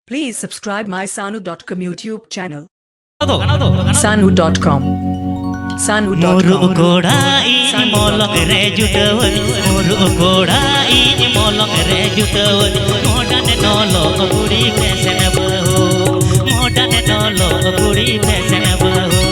Please subscribe my Sanu.com YouTube channel. Sanu.com Sanu.com molong re jutawali moru koda ini molong re jutawali modan nolo puri pesen bahu modan nolo puri pesen bahu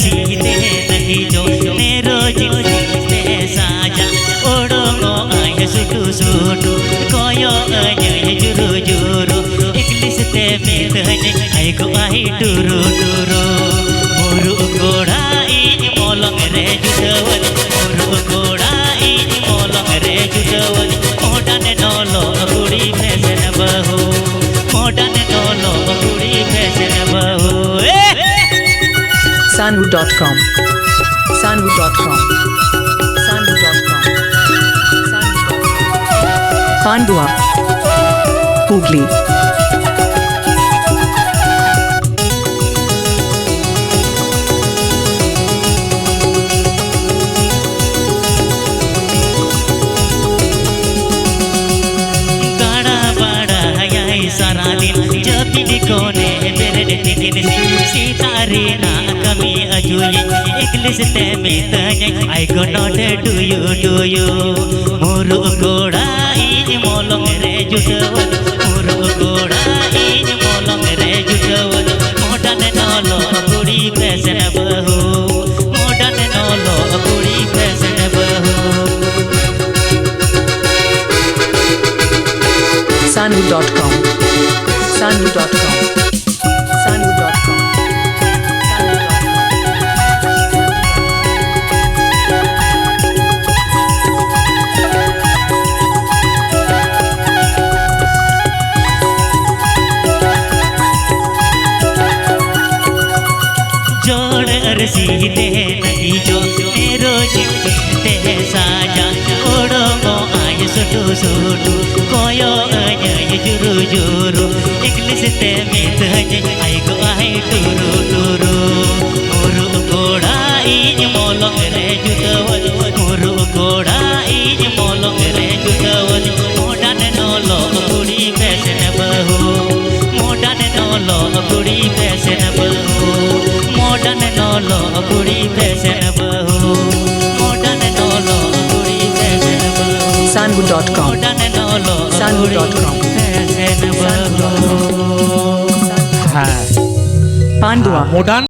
सीते नहीं जो मेरो जीते साजा ओडोंगो आय सुटू सुटू कोयो आय जुरु जुरु English ते में तने आई को आई टुरु टुरु मोरु कोड़ा इन मोलंग रे जुटवल मोरु कोड़ा इन मोलंग रे जुटवल मोडन नोलो कुड़ी फैशन बहू मोडन नोलो कुड़ी फैशन बहू Sanu.com Sanu.com Sanu.com Pandua Hooghly सारा दिन जब कोने मेरे दिन सितारे ना कमी अजुए इंग्लिश ते में तने I go not do you मोरू कोड़ा इन मोलंग रे जुटवल मोरू कोड़ा इन मोलंग रे जुटवल मोडन नलो कुड़ी फैशन बहू मोडन नलो कुड़ी फैशन बहू Sanu.com Sanu.com Sanu.com जोड़ सीते नहीं जो मेरो जीते साजा ओडोंगो आय सुटू सुटू कोयो आय जुरु जुरु इंग्लिश ते में तने आई को आई टुरु टुरु मोरु कोड़ा इन मोलंग रे जुटवल मोरु कोड़ा इन मोलंग रे जुटवल मोडन नोलो कुड़ी फैशन बहू मोडन नोलो कुड़ी फैशन बहू मोडन नोलो कुड़ी फैशन बहू मोडन नोलो कुड़ी फैशन बहू Sanu.com मोडन नोलो Sanu.com फैशन बहू Pandua Modan